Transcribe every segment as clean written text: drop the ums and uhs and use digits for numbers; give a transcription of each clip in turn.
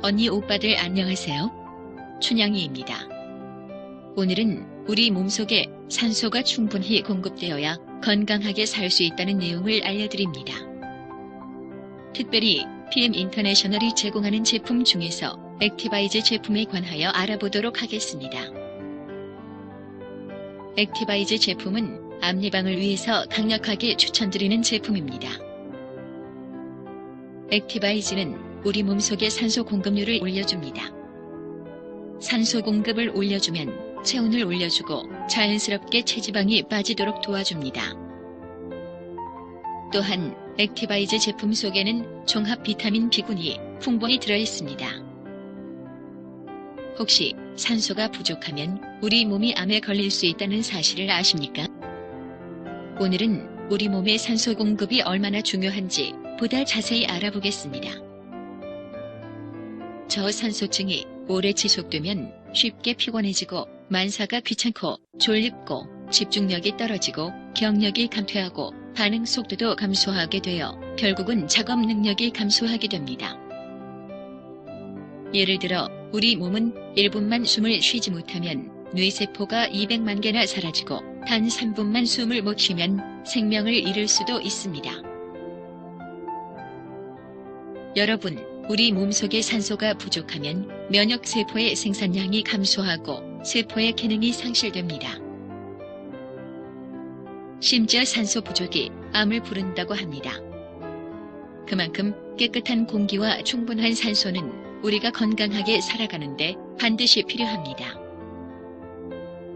언니 오빠들 안녕하세요. 춘향이입니다. 오늘은 우리 몸속에 산소가 충분히 공급되어야 건강하게 살 수 있다는 내용을 알려드립니다. 특별히 PM 인터내셔널이 제공하는 제품 중에서 액티바이즈 제품에 관하여 알아보도록 하겠습니다. 액티바이즈 제품은 암 예방을 위해서 강력하게 추천드리는 제품입니다. 액티바이즈는 우리 몸속의 산소 공급률을 올려줍니다. 산소 공급을 올려주면 체온을 올려주고 자연스럽게 체지방이 빠지도록 도와줍니다. 또한 액티바이즈 제품 속에는 종합 비타민 B군이 풍부히 들어있습니다. 혹시 산소가 부족하면 우리 몸이 암에 걸릴 수 있다는 사실을 아십니까? 오늘은 우리 몸의 산소 공급이 얼마나 중요한지 보다 자세히 알아보겠습니다. 저산소증이 오래 지속되면 쉽게 피곤해지고 만사가 귀찮고 졸립고 집중력이 떨어지고 기억력이 감퇴하고 반응 속도도 감소하게 되어 결국은 작업 능력이 감소하게 됩니다. 예를 들어 우리 몸은 1분만 숨을 쉬지 못하면 뇌세포가 200만 개나 사라지고 단 3분만 숨을 못 쉬면 생명을 잃을 수도 있습니다. 여러분, 우리 몸속의 산소가 부족하면 면역세포의 생산량이 감소하고 세포의 기능이 상실됩니다. 심지어 산소 부족이 암을 부른다고 합니다. 그만큼 깨끗한 공기와 충분한 산소는 우리가 건강하게 살아가는데 반드시 필요합니다.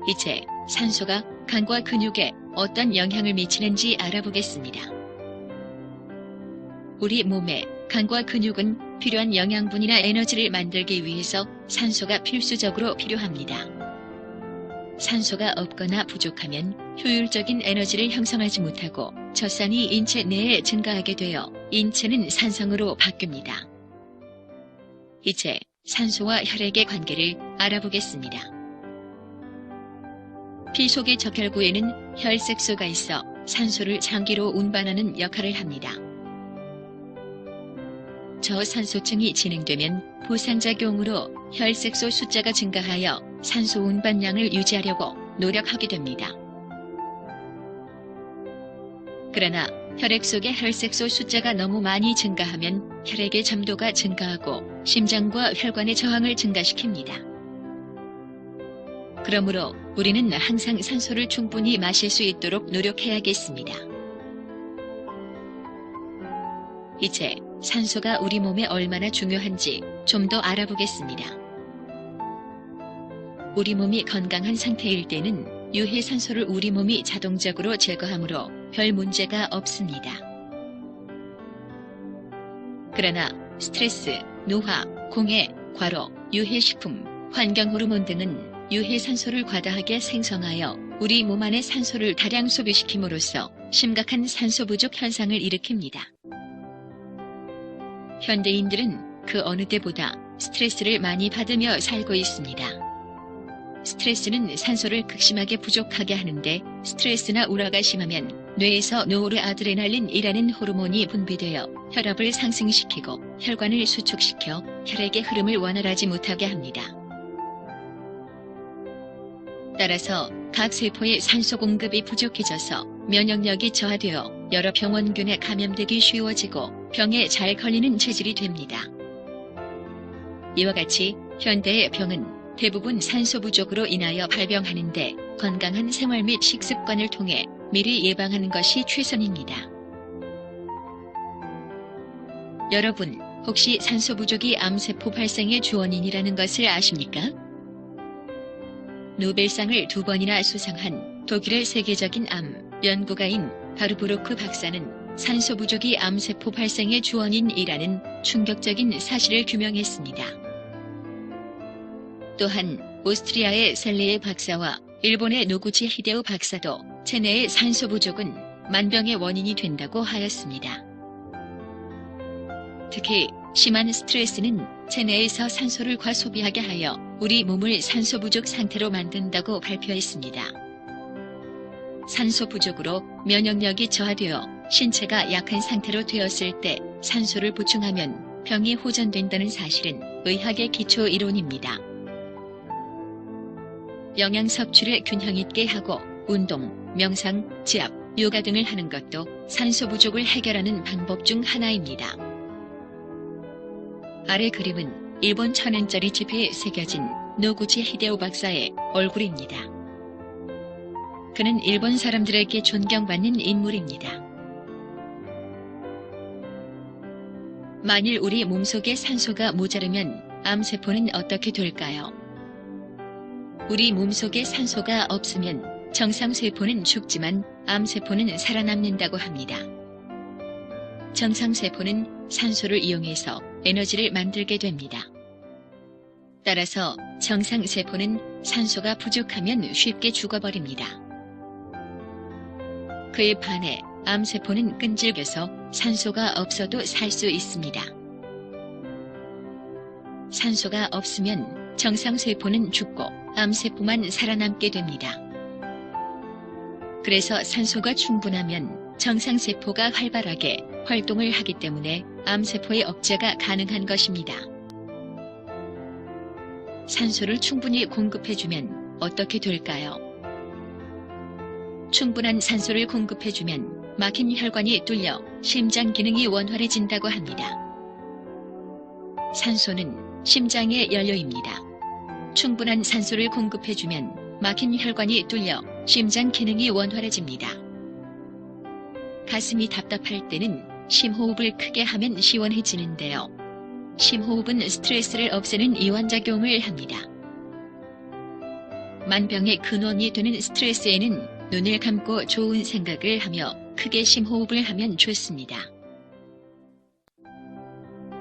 이제 산소가 간과 근육에 어떤 영향을 미치는지 알아보겠습니다. 우리 몸에 간과 근육은 필요한 영양분이나 에너지를 만들기 위해서 산소가 필수적으로 필요합니다. 산소가 없거나 부족하면 효율적인 에너지를 형성하지 못하고 젖산이 인체 내에 증가하게 되어 인체는 산성으로 바뀝니다. 이제 산소와 혈액의 관계를 알아보겠습니다. 피 속의 적혈구에는 혈색소가 있어 산소를 장기로 운반하는 역할을 합니다. 저산소증이 진행되면 부상작용으로 혈색소 숫자가 증가하여 산소 운반량을 유지하려고 노력하게 됩니다. 그러나 혈액 속의 혈색소 숫자가 너무 많이 증가하면 혈액의 점도가 증가하고 심장과 혈관의 저항을 증가시킵니다. 그러므로 우리는 항상 산소를 충분히 마실 수 있도록 노력해야겠습니다. 이제 산소가 우리 몸에 얼마나 중요한지 좀 더 알아보겠습니다. 우리 몸이 건강한 상태일 때는 유해산소를 우리 몸이 자동적으로 제거하므로 별 문제가 없습니다. 그러나 스트레스, 노화, 공해, 과로, 유해식품, 환경호르몬 등은 유해산소를 과다하게 생성하여 우리 몸 안에 산소를 다량 소비시킴으로써 심각한 산소 부족 현상을 일으킵니다. 현대인들은 그 어느 때보다 스트레스를 많이 받으며 살고 있습니다. 스트레스는 산소를 극심하게 부족하게 하는데 스트레스나 우라가 심하면 뇌에서 노르아드레날린이라는 호르몬이 분비되어 혈압을 상승시키고 혈관을 수축시켜 혈액의 흐름을 원활하지 못하게 합니다. 따라서 각 세포의 산소 공급이 부족해져서 면역력이 저하되어 여러 병원균에 감염되기 쉬워지고 병에 잘 걸리는 체질이 됩니다. 이와 같이 현대의 병은 대부분 산소 부족으로 인하여 발병하는데 건강한 생활 및 식습관을 통해 미리 예방하는 것이 최선입니다. 여러분, 혹시 산소 부족이 암세포 발생의 주원인이라는 것을 아십니까? 노벨상을 2번이나 수상한 독일의 세계적인 암 연구가인 바르부로크 박사는 산소 부족이 암세포 발생의 주원인이라는 충격적인 사실을 규명했습니다. 또한 오스트리아의 셀레의 박사와 일본의 노구치 히데오 박사도 체내의 산소 부족은 만병의 원인이 된다고 하였습니다. 특히 심한 스트레스는 체내에서 산소를 과소비하게 하여 우리 몸을 산소 부족 상태로 만든다고 발표했습니다. 산소 부족으로 면역력이 저하되어 신체가 약한 상태로 되었을 때 산소를 보충하면 병이 호전된다는 사실은 의학의 기초 이론입니다. 영양 섭취를 균형 있게 하고 운동, 명상, 지압, 요가 등을 하는 것도 산소 부족을 해결하는 방법 중 하나입니다. 아래 그림은 일본 1000엔짜리 지폐에 새겨진 노구치 히데오 박사의 얼굴입니다. 그는 일본 사람들에게 존경받는 인물입니다. 만일 우리 몸속에 산소가 모자르면 암세포는 어떻게 될까요? 우리 몸속에 산소가 없으면 정상세포는 죽지만 암세포는 살아남는다고 합니다. 정상세포는 산소를 이용해서 에너지를 만들게 됩니다. 따라서 정상세포는 산소가 부족하면 쉽게 죽어버립니다. 그에 반해 암세포는 끈질겨서 산소가 없어도 살 수 있습니다. 산소가 없으면 정상세포는 죽고 암세포만 살아남게 됩니다. 그래서 산소가 충분하면 정상세포가 활발하게 활동을 하기 때문에 암세포의 억제가 가능한 것입니다. 산소를 충분히 공급해주면 어떻게 될까요? 충분한 산소를 공급해주면 막힌 혈관이 뚫려 심장 기능이 원활해진다고 합니다. 산소는 심장의 연료입니다. 충분한 산소를 공급해주면 막힌 혈관이 뚫려 심장 기능이 원활해집니다. 가슴이 답답할 때는 심호흡을 크게 하면 시원해지는데요. 심호흡은 스트레스를 없애는 이완작용을 합니다. 만병의 근원이 되는 스트레스에는 눈을 감고 좋은 생각을 하며 크게 심호흡을 하면 좋습니다.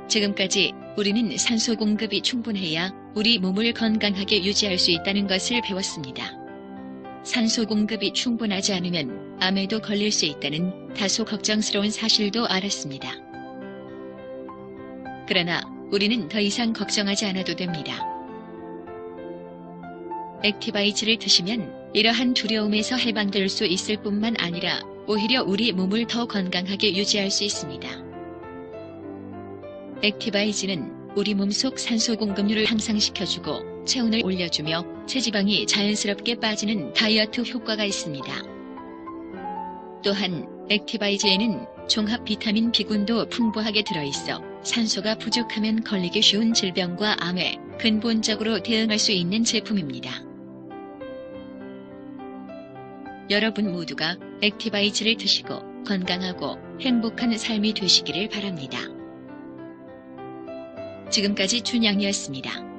지금까지 우리는 산소 공급이 충분해야 우리 몸을 건강하게 유지할 수 있다는 것을 배웠습니다. 산소 공급이 충분하지 않으면 암에도 걸릴 수 있다는 다소 걱정스러운 사실도 알았습니다. 그러나 우리는 더 이상 걱정하지 않아도 됩니다. 액티바이즈를 드시면 이러한 두려움에서 해방될 수 있을 뿐만 아니라 오히려 우리 몸을 더 건강하게 유지할 수 있습니다. 액티바이즈는 우리 몸속 산소 공급률을 향상시켜주고 체온을 올려주며 체지방이 자연스럽게 빠지는 다이어트 효과가 있습니다. 또한 액티바이즈에는 종합 비타민 B군도 풍부하게 들어있어 산소가 부족하면 걸리기 쉬운 질병과 암에 근본적으로 대응할 수 있는 제품입니다. 여러분 모두가 액티바이즈를 드시고 건강하고 행복한 삶이 되시기를 바랍니다. 지금까지 춘향이었습니다.